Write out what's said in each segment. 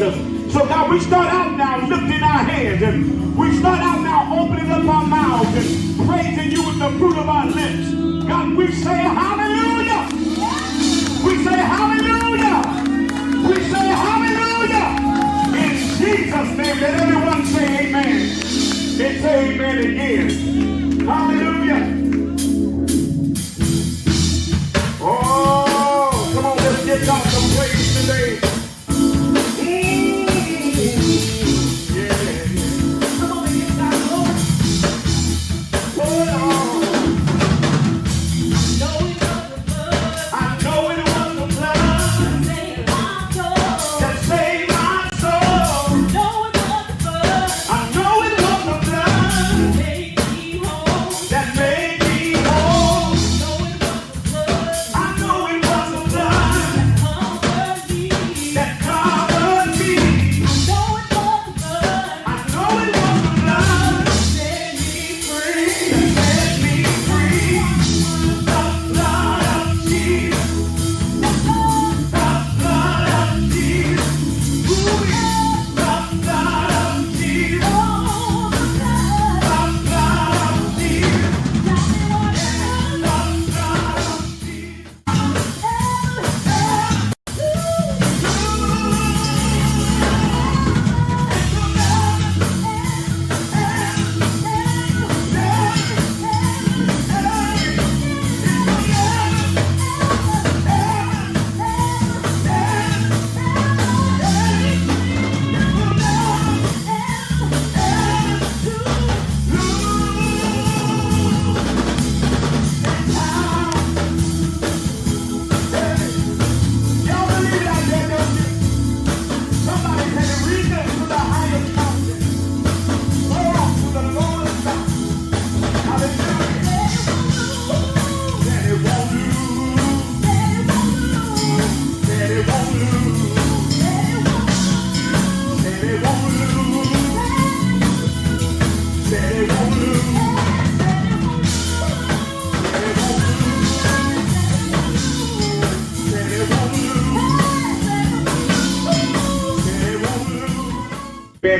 Jesus. So God, we start out now lifting our hands, and we start out now opening up our mouths and praising you with the fruit of our lips. God, we say hallelujah. We say hallelujah. We say hallelujah. In Jesus' name, let everyone say amen. And say amen again. Hallelujah. Oh, come on, let's get out some praise today.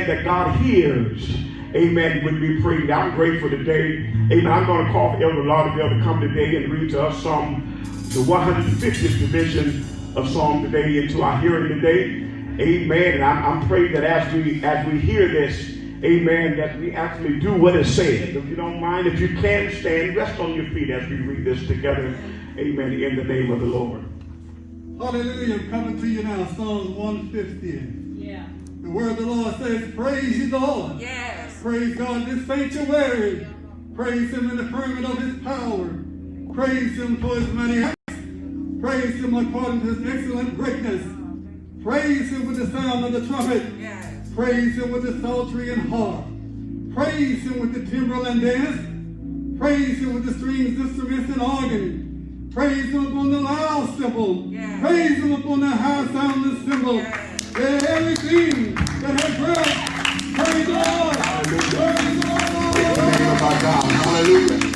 That God hears, amen, when we pray. I'm grateful today. Amen. I'm going to call for Elder Lauderdale to come today and read to us the 150th division of Psalm today into our hearing today. Amen. And I'm praying that as we hear this, amen, that we actually do what is said. If you don't mind, if you can stand, rest on your feet as we read this together. Amen. In the name of the Lord. Hallelujah. I'm coming to you now. Psalms 150. Yeah. The word of the Lord says, praise ye the Lord. Yes. Praise God in his sanctuary. Praise him in the firmament of his power. Praise him for his mighty acts. Praise him according to his excellent greatness. Praise him with the sound of the trumpet. Yes. Praise him with the psaltery and harp. Praise him with the timbrel and dance. Praise him with the strings, instruments, and organ. Praise him upon the loud cymbal. Yes. Praise him upon the high sounding cymbal. Yes. Let everything that has breath, praise the Lord. Hallelujah. Praise the Lord. In the name of our God. Hallelujah.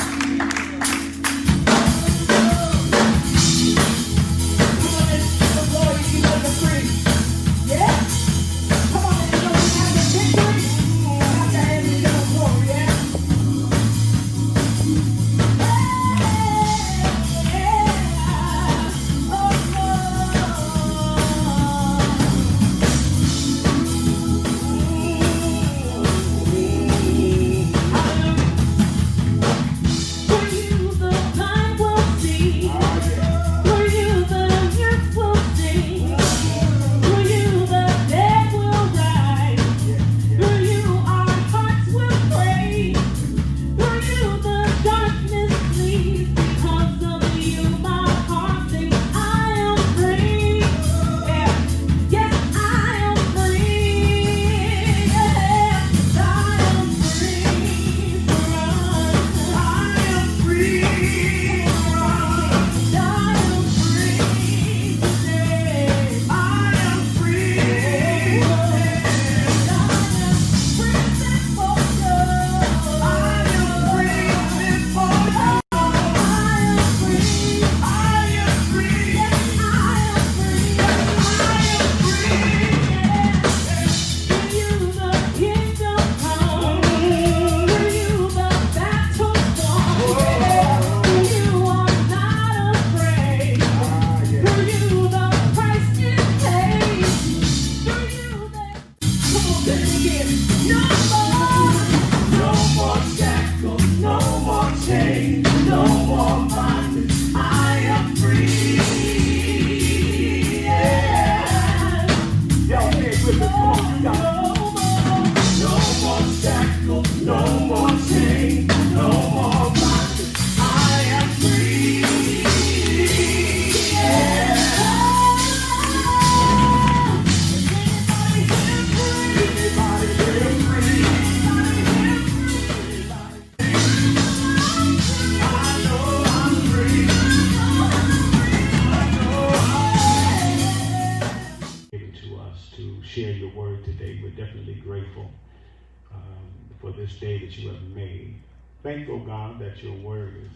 for this day that you have made. Thankful, God, that your word is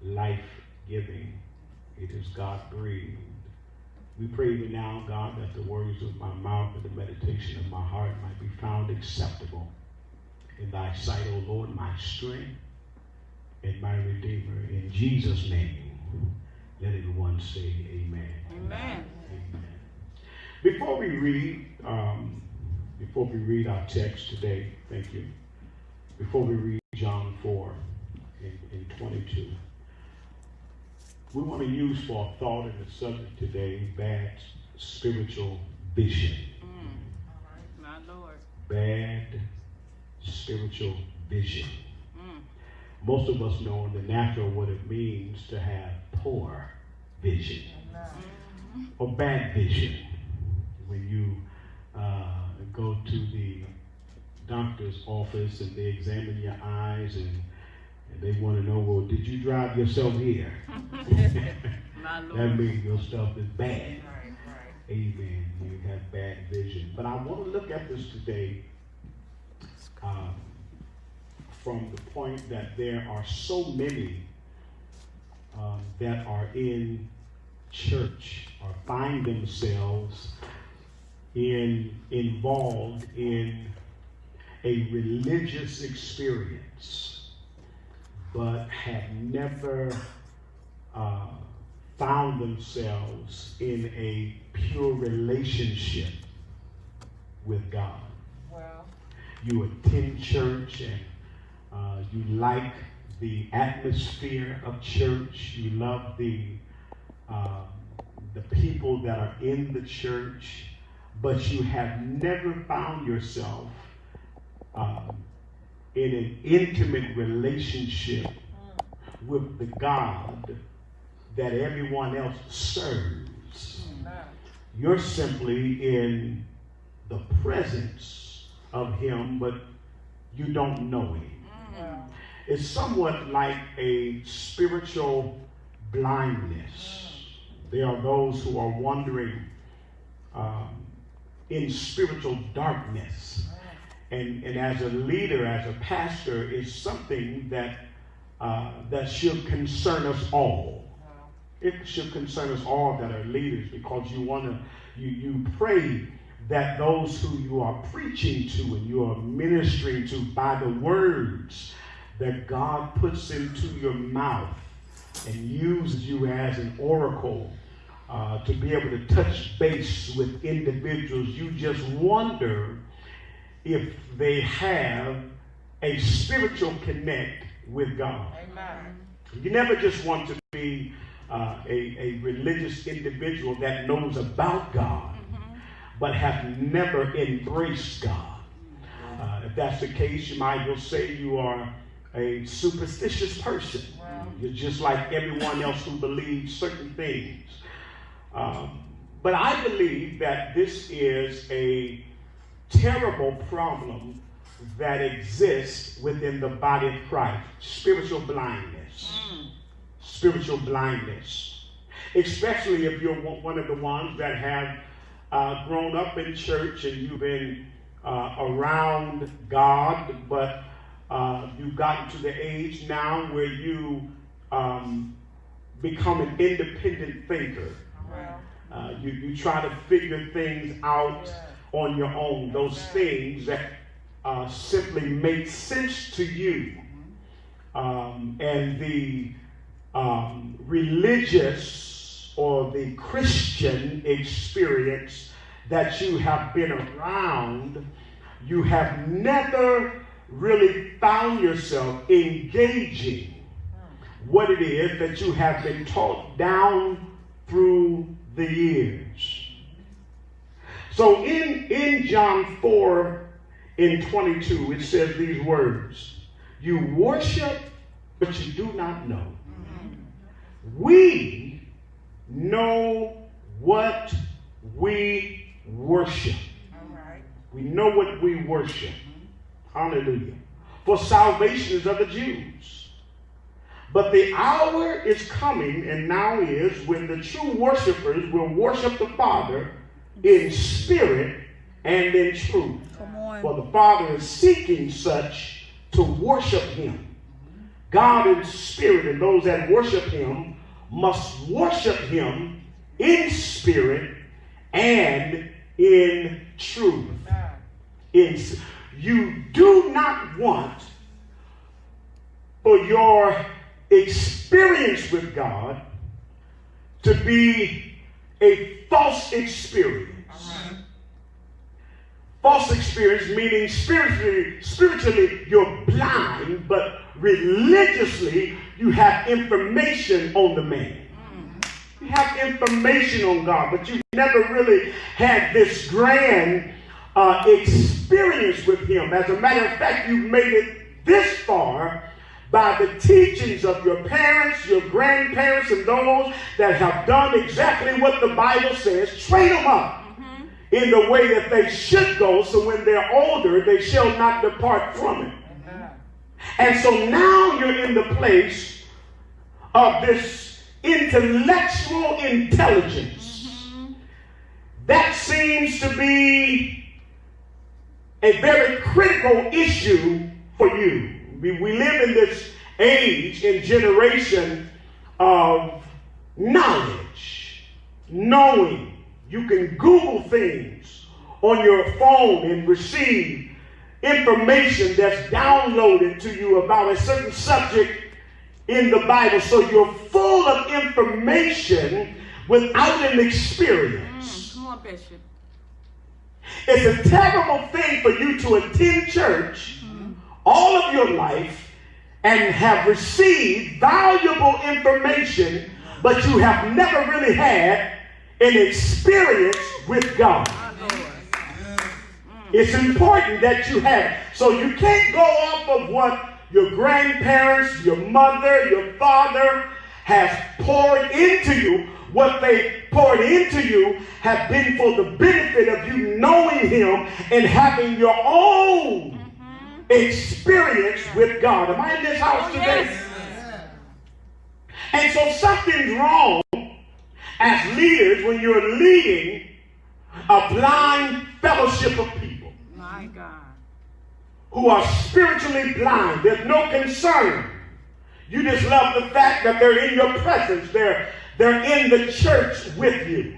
life-giving. It is God-breathed. We pray even now, God, that the words of my mouth and the meditation of my heart might be found acceptable in thy sight, O Lord, my strength and my Redeemer. In Jesus' name, let everyone say amen. Amen. Amen. Before we read our text today, thank you. Before we read John 4 in 22, we want to use for a thought in the subject today, bad spiritual vision. My Lord. Bad spiritual vision. Most of us know in the natural what it means to have poor vision or bad vision. When you go to the doctor's office and they examine your eyes and they want to know, well, did you drive yourself here? My Lord. That means your stuff is bad. Right. Amen. You have bad vision. But I want to look at this today from the point that there are so many that are in church or find themselves involved in a religious experience, but have never found themselves in a pure relationship with God. Well, You attend church and you like the atmosphere of church. You love the people that are in the church, but you have never found yourself in an intimate relationship with the God that everyone else serves. You're simply in the presence of him, but you don't know him. It's somewhat like a spiritual blindness. There are those who are wandering in spiritual darkness. And as a leader, as a pastor, it's something that should concern us all. It should concern us all that are leaders, because you pray that those who you are preaching to and you are ministering to by the words that God puts into your mouth and uses you as an oracle to be able to touch base with individuals, you just wonder if they have a spiritual connect with God. amen. You never just want to be a religious individual that knows about God, but have never embraced God. If that's the case, you might well say you are a superstitious person. You're just like everyone else who believes certain things. But I believe that this is a terrible problem that exists within the body of Christ. Spiritual blindness. Spiritual blindness. Especially if you're one of the ones that have grown up in church and you've been around God, but you've gotten to the age now where you become an independent thinker. You try to figure things out on your own. Those things that simply make sense to you. And the religious or the Christian experience that you have been around, you have never really found yourself engaging what it is that you have been taught down through the years. So in John 4 in 22, it says these words: you worship, but you do not know. We know what we worship. We know what we worship. Hallelujah. For salvation is of the Jews. But the hour is coming, and now is, when the true worshipers will worship the Father in spirit and in truth. For the Father is seeking such to worship him. God in spirit, and those that worship him must worship him in spirit and in truth. You do not want for your experience with God to be a false experience. False experience meaning spiritually you're blind, but religiously you have information on the man. You have information on God, but you never really had this grand experience with him. As a matter of fact, you've made it this far by the teachings of your parents, your grandparents, and those that have done exactly what the Bible says. Train them up in the way that they should go, so when they're older, they shall not depart from it. And so now you're in the place of this intellectual intelligence. That seems to be a very critical issue for you. We live in this age and generation of knowledge, knowing. You can Google things on your phone and receive information that's downloaded to you about a certain subject in the Bible. So you're full of information without an experience. Come on, Bishop. It's a terrible thing for you to attend church all of your life and have received valuable information, but you have never really had an experience with God. It's important that you have it. So you can't go off of what your grandparents, your mother, your father has poured into you. What they poured into you have been for the benefit of you knowing him and having your own experience with God. Am I in this house today? Yes. And so something's wrong as leaders when you're leading a blind fellowship of people. My God. Who are spiritually blind. There's no concern. You just love the fact that they're in your presence. They're in the church with you.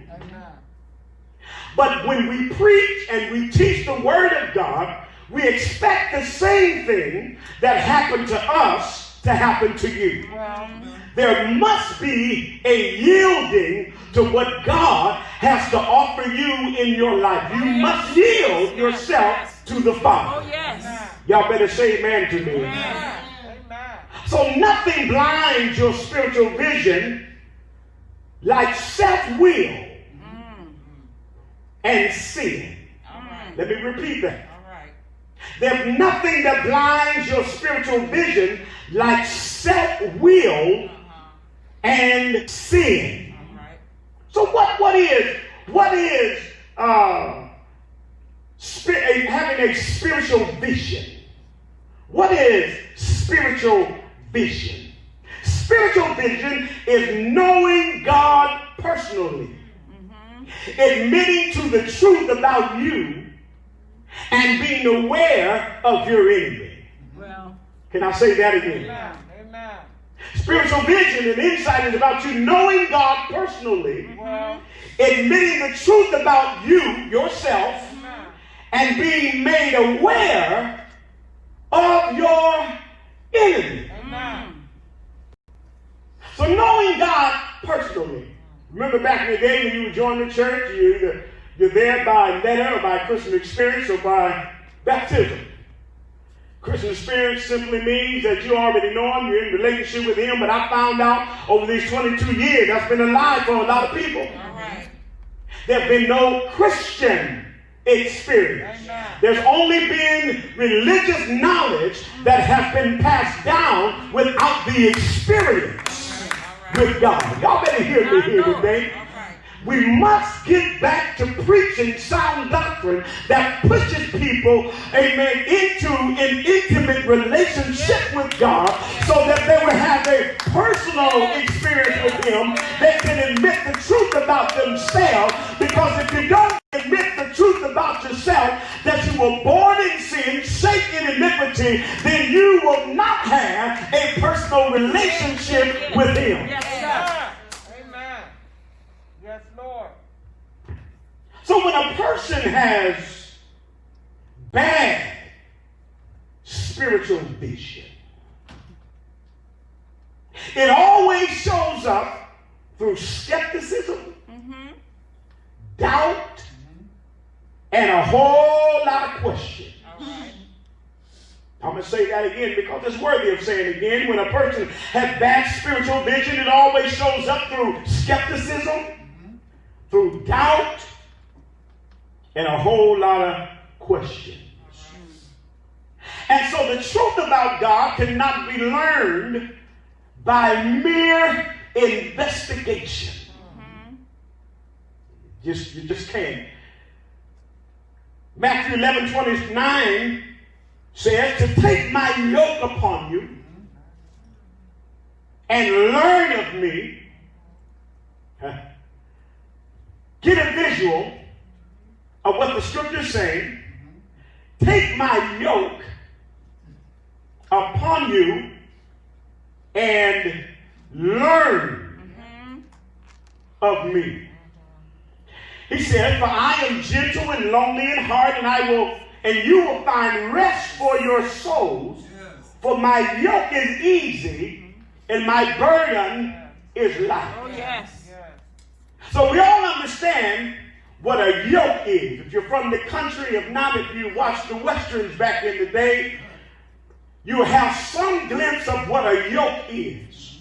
But when we preach and we teach the word of God, we expect the same thing that happened to us to happen to you. There must be a yielding to what God has to offer you in your life. You must yield yourself to the Father. Oh, yes. Y'all better say amen to me. Amen. So nothing blinds your spiritual vision like self-will and sin. Let me repeat that. There's nothing that blinds your spiritual vision like self-will and sin. So what is having a spiritual vision? What is spiritual vision? Spiritual vision is knowing God personally, admitting to the truth about you, and being aware of your enemy. Well, can I say that again? Amen. Spiritual vision and insight is about you knowing God personally, admitting the truth about you, yourself, and being made aware of your enemy. So knowing God personally. Remember back in the day when you would join the church, you're there by letter or by Christian experience or by baptism. Christian experience simply means that you already know him, you're in relationship with him, but I found out over these 22 years that's been a lie for a lot of people. There's been no Christian experience. There's only been religious knowledge that has been passed down without the experience with God. Y'all better hear me here today. We must get back to preaching sound doctrine that pushes people, amen, into an intimate relationship with God so that they will have a personal experience with him. They can admit the truth about themselves, because if you don't admit the truth about yourself, that you were born in sin, shaped in iniquity, then you relationship with Him. Yes, sir. Amen. Yes, Lord. So when a person has bad spiritual vision, it always shows up through skepticism, doubt, and a whole lot of questions. I'm going to say that again because it's worthy of saying again. When a person has bad spiritual vision, it always shows up through skepticism, through doubt, and a whole lot of questions. And so the truth about God cannot be learned by mere investigation. You just can't. Matthew 11:29 says to take my yoke upon you and learn of me. Get a visual of what the scripture is saying. Take my yoke upon you and learn of me. He said, for I am gentle and lowly in heart, and you will find rest for your souls. For my yoke is easy and my burden is light. Oh, yes. So we all understand what a yoke is. If you're from the country, if not, if you watched the Westerns back in the day, you have some glimpse of what a yoke is.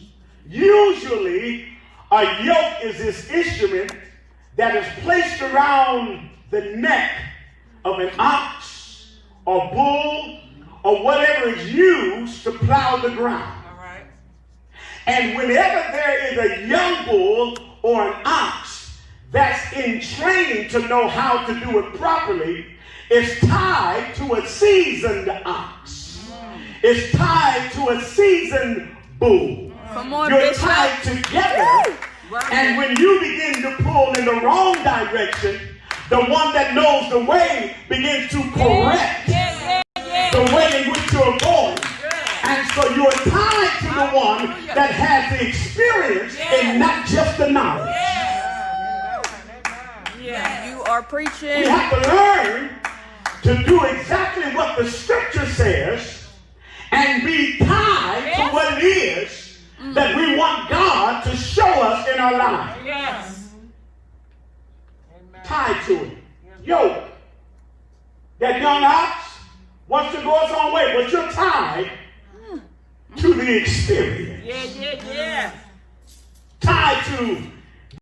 Usually, a yoke is this instrument that is placed around the neck of an ox or bull or whatever is used to plow the ground. All right. And whenever there is a young bull or an ox that's in training to know how to do it properly, it's tied to a seasoned ox. It's tied to a seasoned bull. Come on, You're Bishop. tied together. And when you begin to pull in the wrong direction, the one that knows the way begins to correct the way in which you're going. And so you're tied to the one that has the experience and not just the knowledge. Yeah, you are preaching. We have to learn to do exactly what the scripture says and be tied to what it is that we want God to show us in our lives. Yes. Tied to it. Yoke. That young ox wants to go its own way, but you're tied to the experience. Yeah. Tied to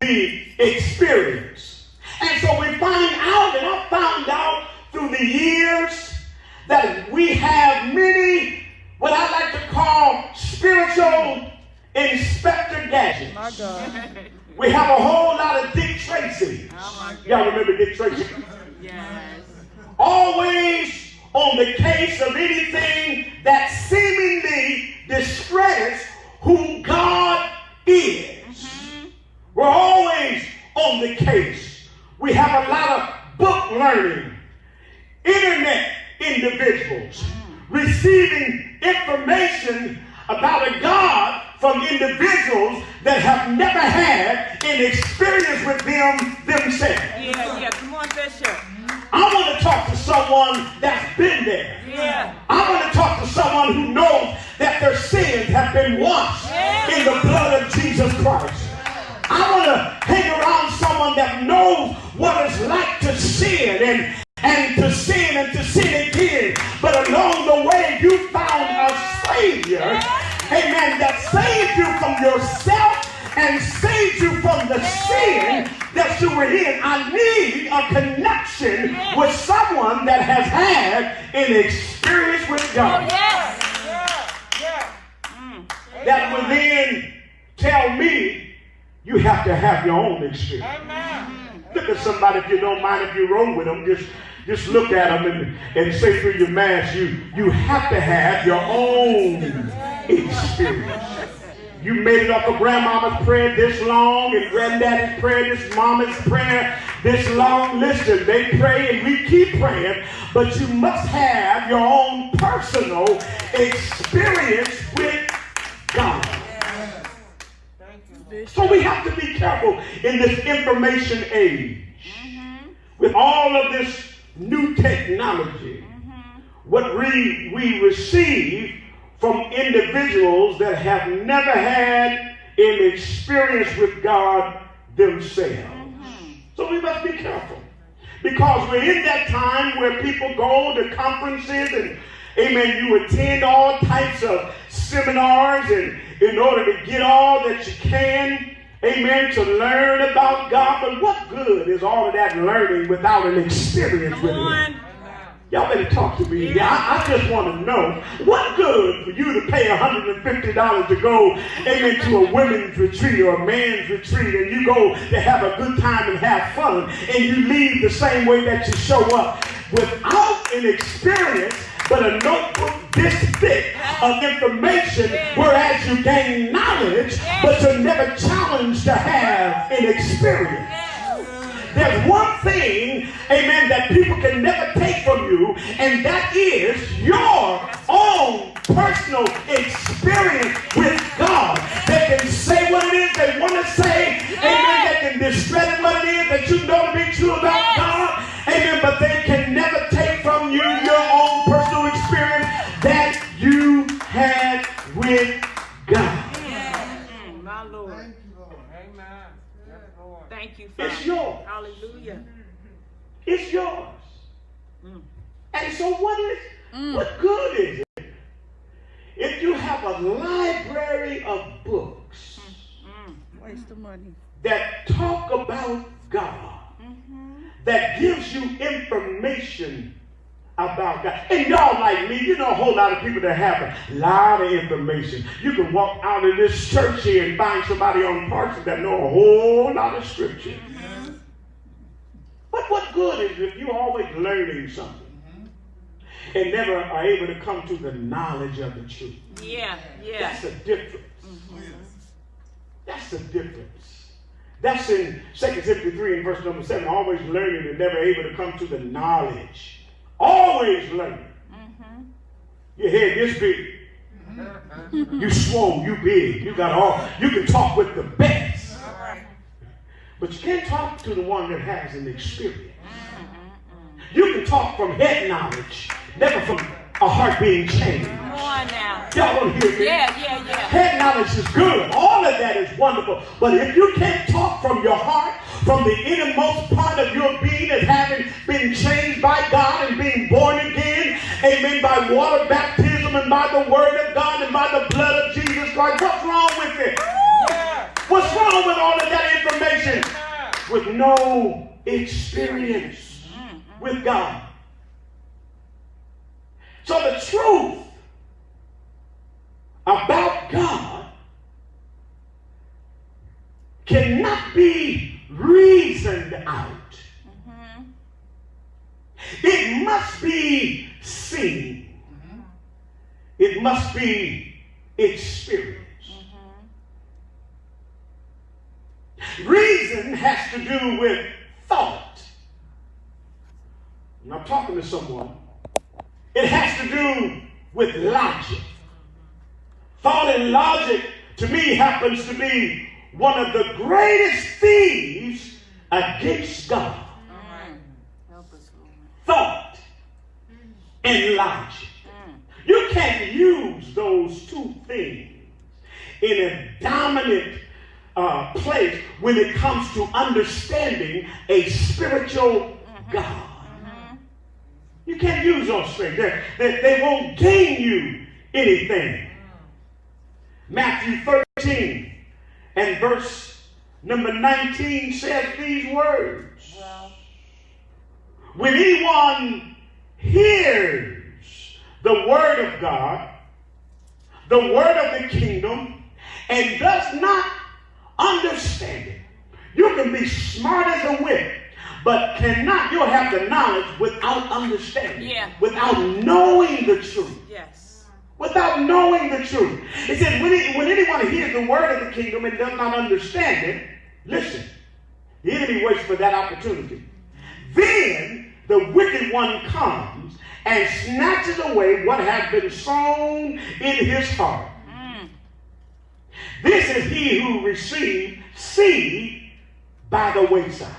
the experience. And so we find out, and I found out through the years, that we have many, what I like to call spiritual Inspector Gadget. My God. We have a whole lot of Dick Tracy. Oh my God. Y'all remember Dick Tracy? Yes. Always on the case of anything that seemingly discredits who God is. We're always on the case. We have a lot of book learning, internet individuals receiving information about a God from individuals that have never had an experience with them themselves. Yeah. Come on, Bishop. I want to talk to someone that's been there. Yeah. I want to talk to someone who knows that their sins have been washed in the blood of Jesus Christ. I want to hang around someone that knows what it's like to sin and to sin and to sin again. But along the way, you found a Savior, amen, that saved you from yourself and saved you from the sin that you were in. I need a connection with someone that has had an experience with God. That will then tell me you have to have your own experience. Look at somebody, if you don't mind, if you roll with them, just look at them and say through your mask, you have to have your own experience. You made it up of grandmama's prayer this long and granddaddy's prayer, this mama's prayer this long. Listen, they pray and we keep praying, but you must have your own personal experience with God. So we have to be careful in this information age. With all of this new technology, what we receive from individuals that have never had an experience with God themselves. So we must be careful. Because we're in that time where people go to conferences and, amen, you attend all types of seminars and in order to get all that you can, amen, to learn about God. But what good is all of that learning without an experience with Him? Y'all better talk to me. Yeah. I just want to know, what good for you to pay $150 to go, amen, to a women's retreat or a man's retreat, and you go to have a good time and have fun, and you leave the same way that you show up without an experience, but a notebook this thick of information, whereas you gain knowledge, but you're never challenged to have an experience. There's one thing, amen, that people can never take from you, and that is your own personal experience with God. They can say what it is they want to say, amen. They can discredit what it is that you know to be true about God, amen, but they can never take from you your own personal experience that you had with God. My Lord. Thank you, Lord. Amen. Yes, Lord. Thank you, Father. It's yours. Hallelujah. It's yours. And so what good is it if you have a library of books Waste of money. that talk about God, that gives you information about God? And y'all like me, you know a whole lot of people that have a lot of information. You can walk out of this church here and find somebody on Parsons that know a whole lot of scripture. But what good is it if you're always learning something and never are able to come to the knowledge of the truth? Yeah. That's the difference. That's the difference. That's in 2 Timothy 3 and verse number 7. Always learning and never able to come to the knowledge. Always learning. Your head this big. You swole, you big. You got all. You can talk with the best. But you can't talk to the one that has an experience. You can talk from head knowledge, never from a heart being changed. Come on now. Y'all don't hear me? Yeah. Head knowledge is good. All of that is wonderful. But if you can't talk from your heart, from the innermost part of your being as having been changed by God and being born again, amen, by water baptism and by the word of God and by the blood of Jesus Christ, what's wrong with it? What's wrong with all of that information? With no experience with God. So the truth about God cannot be reasoned out. It must be seen. It must be experienced. Reason has to do with thought. And I'm talking to someone. It has to do with logic. Thought and logic, to me, happens to be one of the greatest thieves against God. Thought and logic. You can't use those two things in a dominant place when it comes to understanding a spiritual God. You can't use those things. They won't gain you anything. Matthew 13 and verse number 19 says these words. When anyone hears the word of God, the word of the kingdom, and does not understand it. You can be smart as a whip, but you'll have the knowledge without understanding. Without knowing the truth. Without knowing the truth. It says, when anyone hears the word of the kingdom and does not understand it, listen, the enemy waits for that opportunity. Then the wicked one comes and snatches away what has been sown in his heart. This is he who received seed by the wayside.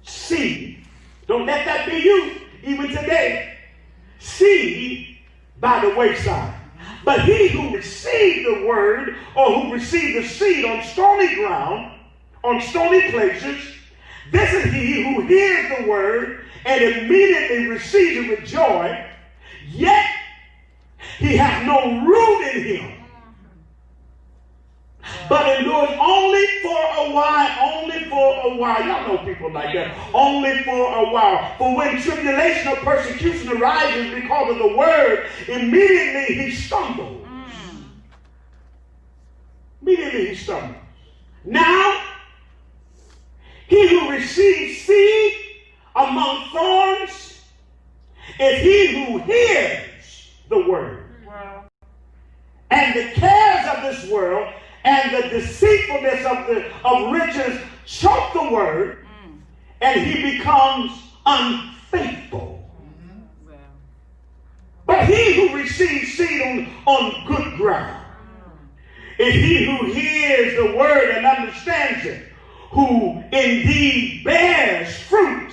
Seed. Don't let that be you, even today. Seed by the wayside. But he who received the word, or who received the seed on stony ground, on stony places, this is he who hears the word and immediately receives it with joy, yet he hath no root in him, but endures only for a while, only for a while. Y'all know people like that. Only for a while. For when tribulation or persecution arises because of the word, immediately he stumbles. Immediately he stumbles. Now, he who receives seed among thorns is he who hears the word. And the cares of this world and the deceitfulness of riches choke the word, and he becomes unfaithful. But he who receives seed on good ground is he who hears the word and understands it, who indeed bears fruit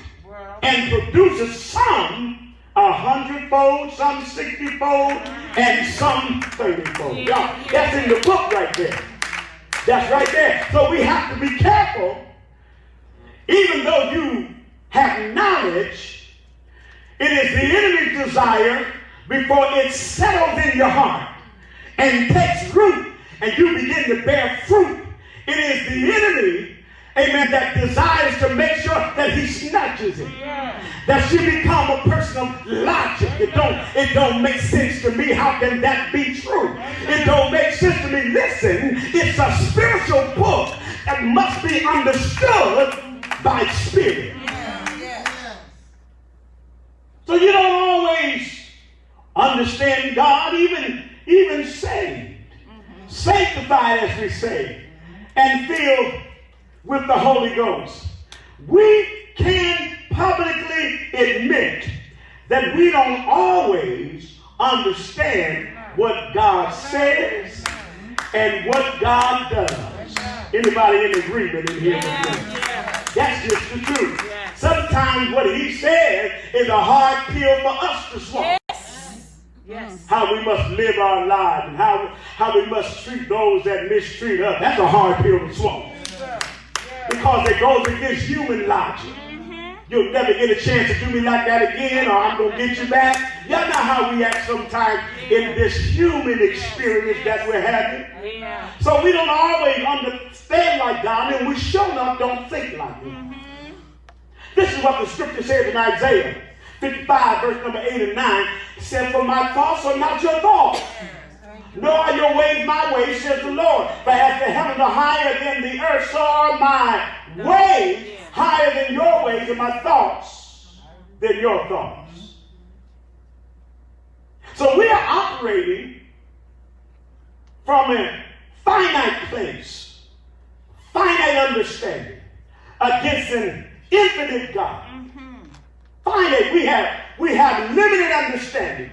and produces some 100-fold, some 60-fold, and some 30-fold. That's in the book right there. That's right there. So we have to be careful. Even though you have knowledge, it is the enemy's desire before it settles in your heart and takes root and you begin to bear fruit. It is the enemy, amen, that desires to make sure that he snatches it. That you become a person of logic. It don't make sense to me. How can that be true? It don't make sense to me. Listen, it's a spiritual book that must be understood by spirit. So you don't always understand God, even saved. Sanctified as we say, and filled with the Holy Ghost. We can publicly admit that we don't always understand what God says and what God does. Anybody in agreement in here with me? That's just the truth. Sometimes what he says is a hard pill for us to swallow. Yes. How we must live our lives and how we must treat those that mistreat us. That's a hard pill to swallow. Because it goes against human logic. You'll never get a chance to do me like that again, or I'm going to get you back. Y'all know how we act sometimes in this human experience that we're having. So we don't always understand like God, and we sure enough don't think like Him. This is what the scripture says in Isaiah 55, verse number 8 and 9. It says, for my thoughts are not your thoughts, nor are your ways my ways, says the Lord. For as the heavens are higher than the earth, so are my ways higher than your ways, and my thoughts than your thoughts. So we are operating from a finite place, finite understanding, against an infinite God. Finally, we have limited understanding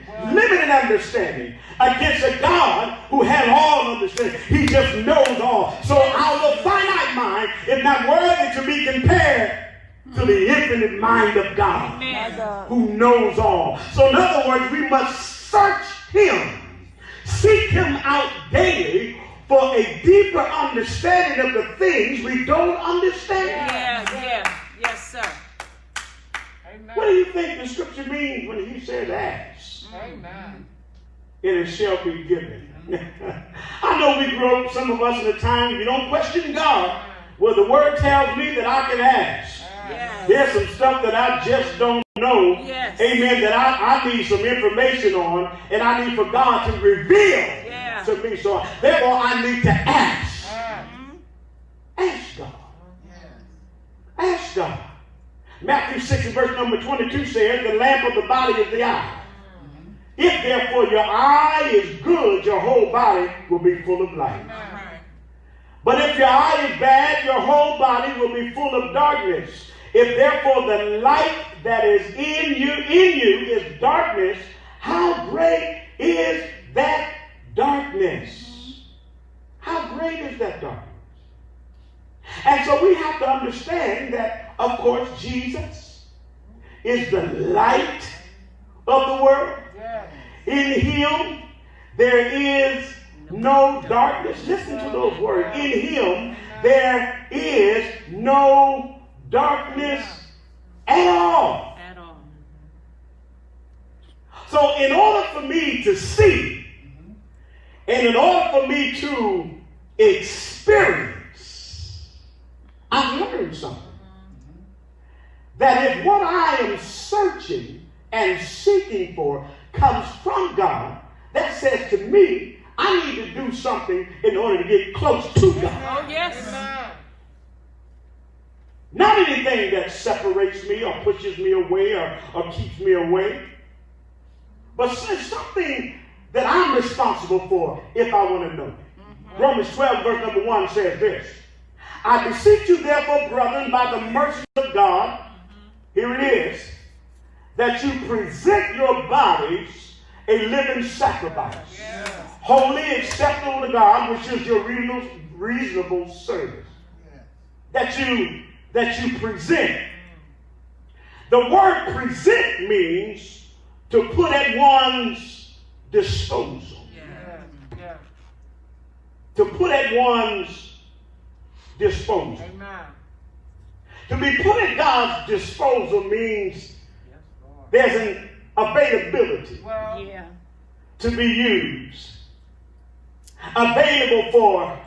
against a God who has all understanding. He just knows all. So our finite mind is not worthy to be compared to the infinite mind of God who knows all. So in other words, we must search Him, seek Him out daily for a deeper understanding of the things we don't understand. Yes, sir. What do you think the scripture means when he says ask? Amen. And it shall be given. I know we grew up, some of us, in a time you don't question God. Well, the word tells me that I can ask. There's some stuff that I just don't know. Amen. That I need some information on, and I need for God to reveal to me. So therefore I need to ask. Ask God. Ask God. Matthew 6 and verse number 22 says, the lamp of the body is the eye. If therefore your eye is good, your whole body will be full of light. But if your eye is bad, your whole body will be full of darkness. If therefore the light that is in you is darkness, how great is that darkness? How great is that darkness? And so we have to understand that, of course, Jesus is the light of the world. Yes. In him there is no darkness. Listen to those words. In him there is no darkness at all. At all. So in order for me to see, and in order for me to experience, I've learned something. That if what I am searching and seeking for comes from God, that says to me, I need to do something in order to get close to God. Oh, yes. Amen. Not anything that separates me or pushes me away or keeps me away, but it's something that I'm responsible for if I want to know it. Romans 12 verse number 1 says this: I beseech you therefore, brethren, by the mercy of God, here it is, that you present your bodies a living sacrifice, holy, acceptable to God, which is your reasonable service. That you present. The word present means to put at one's disposal. Yes. Yes. To put at one's disposal. Amen. To be put at God's disposal means Yes, Lord. there's an availability Well, Yeah. to be used. Available for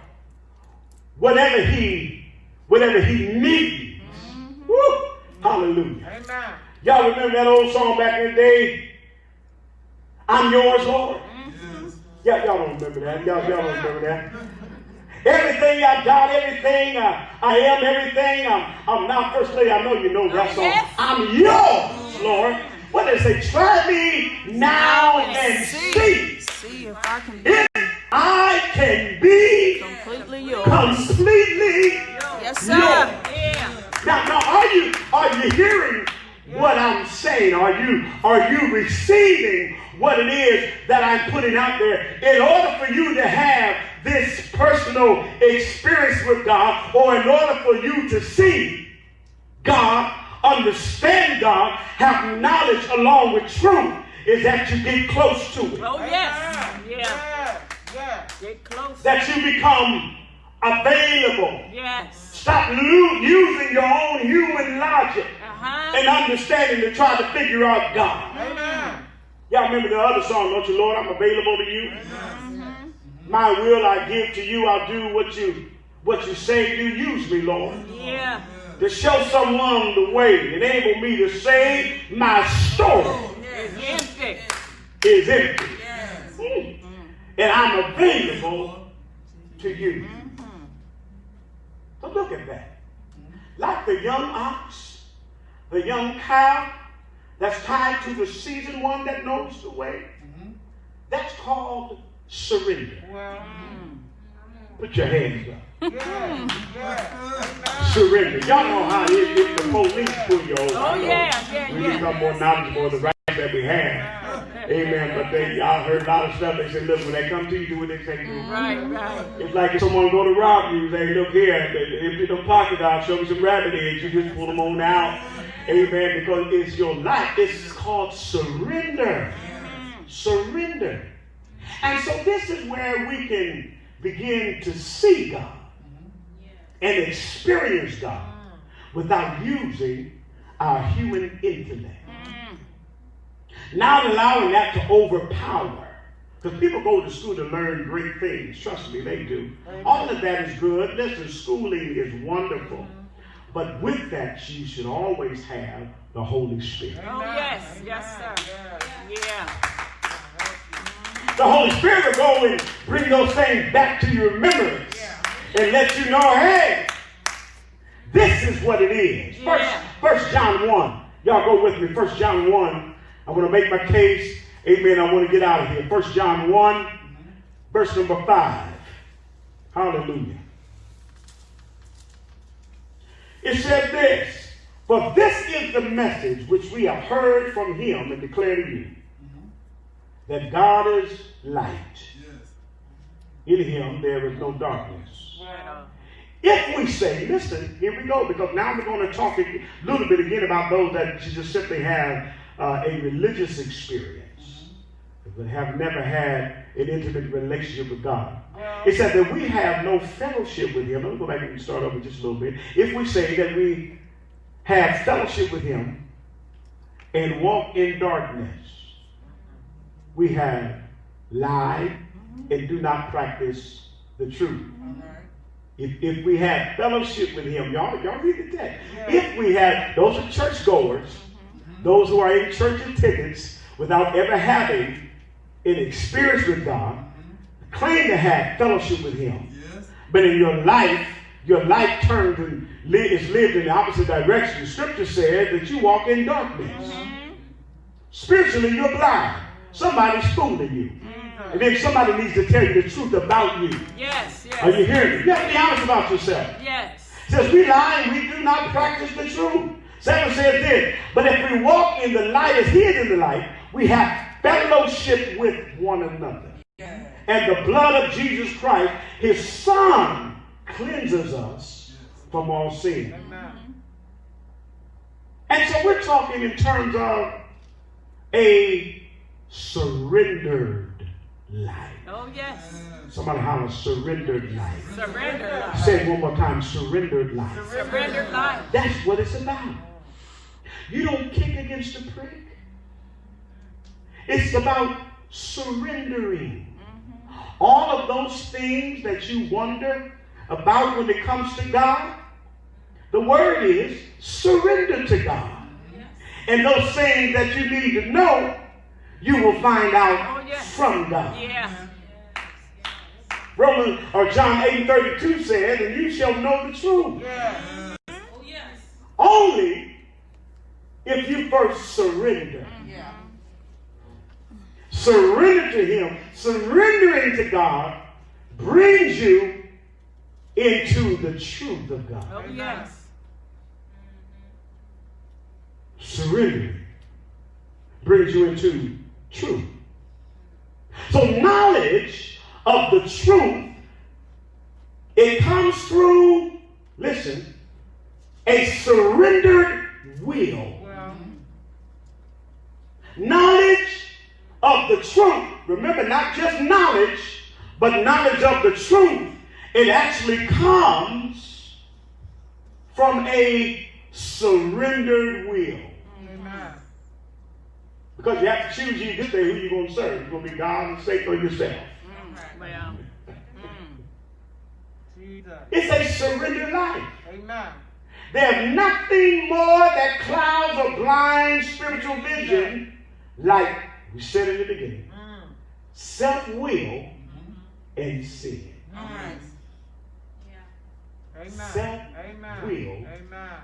whatever he needs. Woo! Hallelujah. amen. Y'all remember that old song back in the day? I'm yours, Lord. Y'all don't remember that. Y'all don't remember that. Everything I got, everything I am, everything I'm now. First lady, I know you know that song. Yes. I'm yours, Lord. What does it say? Try me now and see See if I can be if I can be completely yours. completely Yes, sir. yours. Yeah. Now, are you hearing what I'm saying? Are you receiving what it is that I'm putting out there? In order for you to have this personal experience with God, or in order for you to see God, understand God, have knowledge along with truth, is that you get close to it. Oh, yes. Yeah. Yes. Yes. Get close. That you become available. Yes. Stop using your own human logic Uh-huh. and understanding to try to figure out God. Amen. Y'all remember the other song, don't you, Lord? I'm available to you. My will I give to you. I'll do what you say do. Use me, Lord, Yeah. to show someone the way. Enable me to say my story It's empty. is empty. And I'm available to you. So look at that. Like the young ox, the young cow that's tied to the seasoned one that knows the way, that's called surrender. Well, Put your hands up. yes. Yes. Surrender. Y'all know how it is if the police pull you over. Oh, I know yeah, we yeah. become more knowledgeable of the rights that we have. Amen. But y'all heard a lot of stuff. They say, look, when they come to you, do what they say do. Right, right. It's like if someone go to rob you, say, look here, empty them pockets out, show me some rabbit eggs, you just pull them on out. Amen. Because it's your life. It's called surrender. Surrender. And so this is where we can begin to see God and experience God without using our human intellect. Not allowing that to overpower. Because people go to school to learn great things. Trust me, they do. All of that is good. Listen, schooling is wonderful. But with that, you should always have the Holy Spirit. Oh, yes. Yes, sir. Yeah. The Holy Spirit will go and bring those things back to your remembrance and let you know, hey, this is what it is. First John 1. Y'all go with me. 1 John 1. I want to make my case. Amen. I want to get out of here. 1 John 1, verse number 5. Hallelujah. It says this: for this is the message which we have heard from him and declare to you, that God is light. in him there is no darkness. Well, If we say, listen, here we go, because now we're going to talk a little bit again about those that just simply have a religious experience, but have never had an intimate relationship with God. It said that we have no fellowship with him. Let me go back and start over just a little bit. If we say that we have fellowship with him and walk in darkness, we have lied and do not practice the truth. If we have fellowship with him, y'all read the text. If we have, those are churchgoers, those who are in church attendance without ever having an experience with God, claim to have fellowship with him. But in your life turned and is lived in the opposite direction. The scripture says that you walk in darkness. Spiritually, you're blind. Somebody's fooling you. And then somebody needs to tell you the truth about you. yes, yes. Are you hearing me? You have to be honest about yourself. Yes. It says we lie and we do not practice the truth. 7 says this, but if we walk in the light as he is in the light, we have fellowship with one another. And the blood of Jesus Christ, his son, cleanses us from all sin. And so we're talking in terms of a surrendered life. Oh, yes. Somebody holler, surrendered life. Surrender life. Say it one more time, surrendered life. Surrender life. That's what it's about. You don't kick against the prick. It's about surrendering. All of those things that you wonder about when it comes to God, the word is surrender to God. And those things that you need to know, you will find out from God. Yeah. Romans or John 8:32 says, and you shall know the truth. Only if you first surrender. Surrender to him. Surrendering to God brings you into the truth of God. Oh, yes. Surrendering brings you into truth. So knowledge of the truth, it comes through, listen, a surrendered will. Knowledge of the truth, remember, not just knowledge, but knowledge of the truth, it actually comes from a surrendered will. Because you have to choose you this day who you're going to serve. You're going to be God and Satan or yourself. Well. It's a surrendered life. Amen. There's nothing more that clouds or blinds spiritual vision like we said in the beginning. Self-will and sin. Amen. Self-will Amen.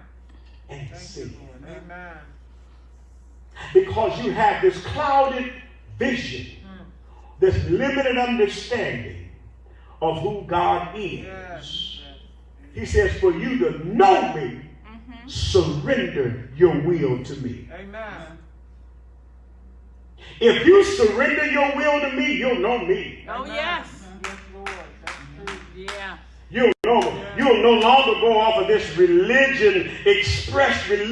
and Thank sin. you, Lord. Amen. Because you have this clouded vision, this limited understanding of who God is. He says, for you to know me, surrender your will to me. Amen. If you surrender your will to me, you'll know me. Oh, yes. Yes, Lord. That's true. Yeah. You'll no longer go off of this religious expression.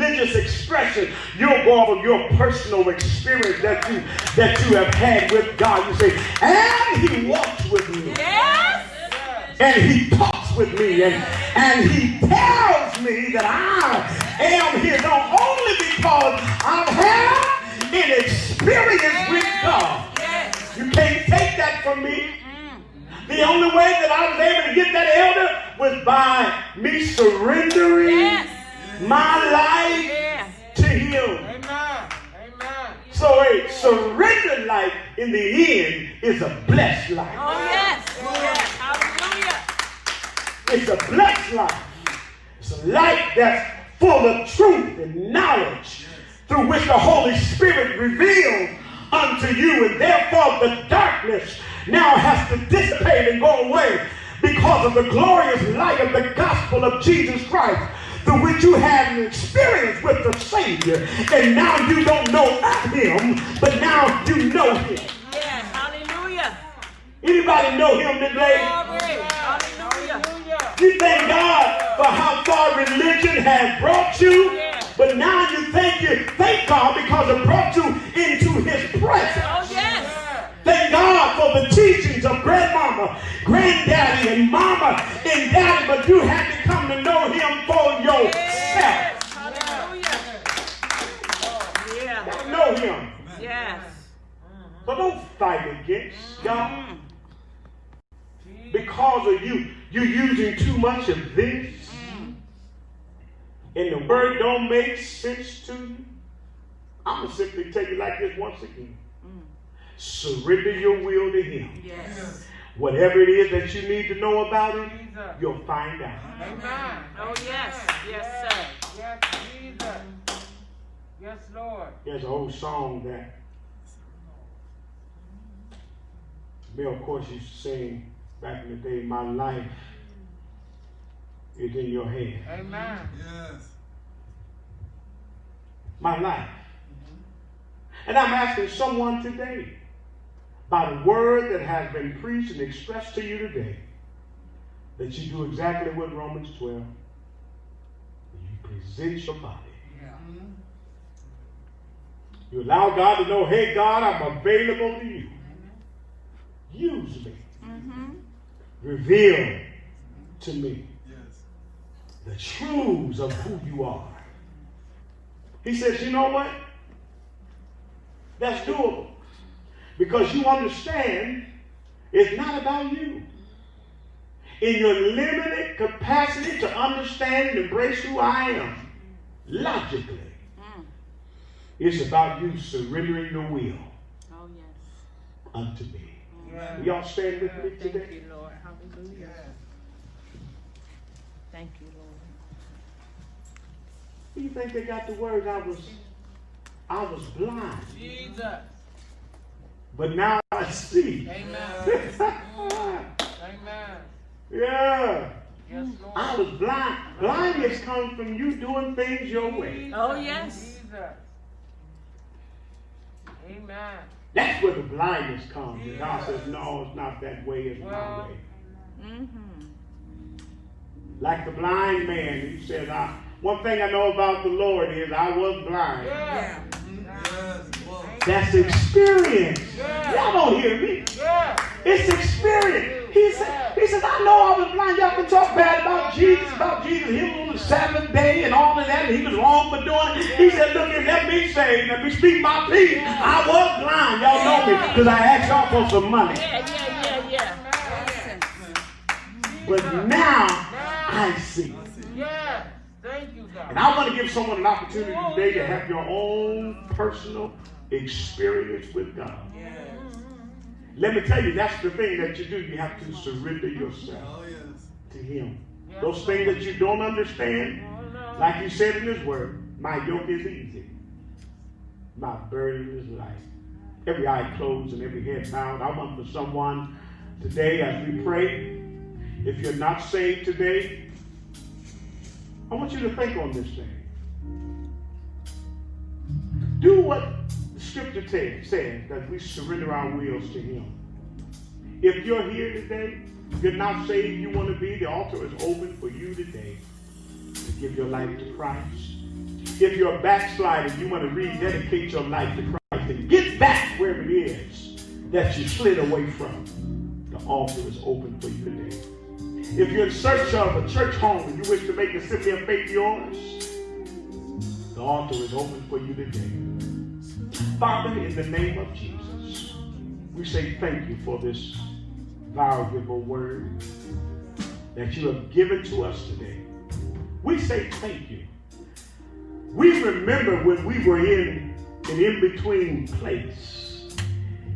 You'll go off of your personal experience that you have had with God. You say, and he walks with me. Yes. And he talks with me. And he tells me that I am his own only because I've had an experience with God. Yes. You can't take that from me. The only way that I was able to get that elder was by me surrendering my life to him. Amen. Amen. So a surrendered life in the end is a blessed life. Oh, yes. Yes. Hallelujah. It's a blessed life. It's a life that's full of truth and knowledge through which the Holy Spirit reveals unto you, and therefore the darkness now has to dissipate and go away because of the glorious light of the gospel of Jesus Christ, through which you have an experience with the Savior, and now you don't know of him, but now you know him. Yes. Hallelujah. Anybody know him today? Glory. Hallelujah. You thank God for how far religion has brought you, Yeah. but now you thank God because it brought you into his presence. Oh, yes. Thank God for the teachings of grandmama, granddaddy, and mama and daddy, but you had to come to know him for yourself. Yes. Hallelujah. Yeah. Know him. Yes. So don't fight against God because of you. You're using too much of this, and the word don't make sense to you. I'm gonna simply tell you like this once again. Surrender your will to him. Yes. Whatever it is that you need to know about him, you'll find out. Amen. Oh, yes. Yes, sir. Yes, Jesus. Yes, Lord. There's an old song that Bill, of course, used to sing back in the day, my life is in your hand. Amen. Yes. My life. And I'm asking someone today, by the word that has been preached and expressed to you today, that you do exactly what Romans 12, you present your body. You allow God to know, hey, God, I'm available to you. Use me. Reveal to me the truths of who you are. He says, you know what? That's doable. Because you understand it's not about you. In your limited capacity to understand and embrace who I am, logically, it's about you surrendering your will Oh, yes. unto me. Yeah. Y'all stand with me Thank today? you, Lord. Hallelujah. Thank you, Lord. Do you think they got the word? I was blind, Jesus. but now I see. Amen. Amen. Yeah. Yes, Lord. I was blind. Blindness comes from you doing things your way. Oh, yes. Jesus. Amen. That's where the blindness comes. And God says, no, it's not that way, it's my way. Like the blind man, he said, one thing I know about the Lord is I was blind. Yeah. That's experience. Yeah. Y'all don't hear me. Yeah. It's experience. He says, I know I was blind. Y'all can talk bad about Jesus, him on the Sabbath day and all of that, and he was wrong for doing it. He said, look here, let me speak my piece. I was blind. Y'all know me because I asked y'all for some money. Yeah. But now I see. Yeah. Thank you, God. And I want to give someone an opportunity today to have your own personal experience with God. Let me tell you, that's the thing that you do. You have to surrender yourself to him. Those things that you don't understand, like he said in his word, my yoke is easy. My burden is light. Every eye closed and every head bowed. I want for someone today as we pray, if you're not saved today, I want you to think on this thing. Do what the scripture says, that we surrender our wills to him. If you're here today, if you're not saved, you want to be, the altar is open for you today to give your life to Christ. If you're a backslider, you want to rededicate your life to Christ and get back wherever it is that you slid away from. The altar is open for you today. If you're in search of a church home and you wish to make the Assembly of Faith yours, the altar is open for you today. Father, in the name of Jesus, we say thank you for this valuable word that you have given to us today. We say thank you. We remember when we were in an in-between place,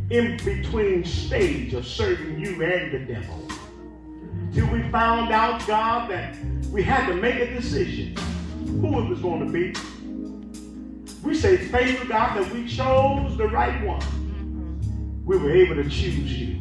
in-between stage of serving you and the devil. Till we found out, God, that we had to make a decision who it was going to be. We say thank you, God, that we chose the right one. We were able to choose you.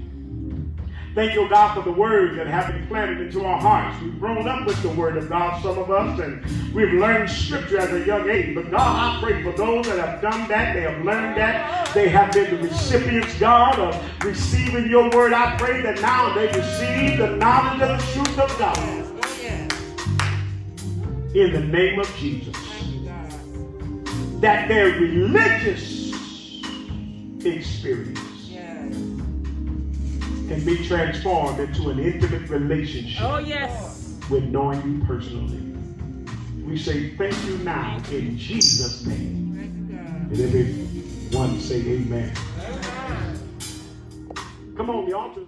Thank you, God, for the words that have been planted into our hearts. We've grown up with the word of God, some of us, and we've learned scripture at a young age. But God, I pray for those that have done that, they have learned that, they have been the recipients, God, of receiving your word. I pray that now they receive the knowledge of the truth of God. In the name of Jesus. That their religious experience can be transformed into an intimate relationship Oh, yes. with knowing you personally. We say thank you now in Jesus' name. And everyone say amen. Come on, the altar.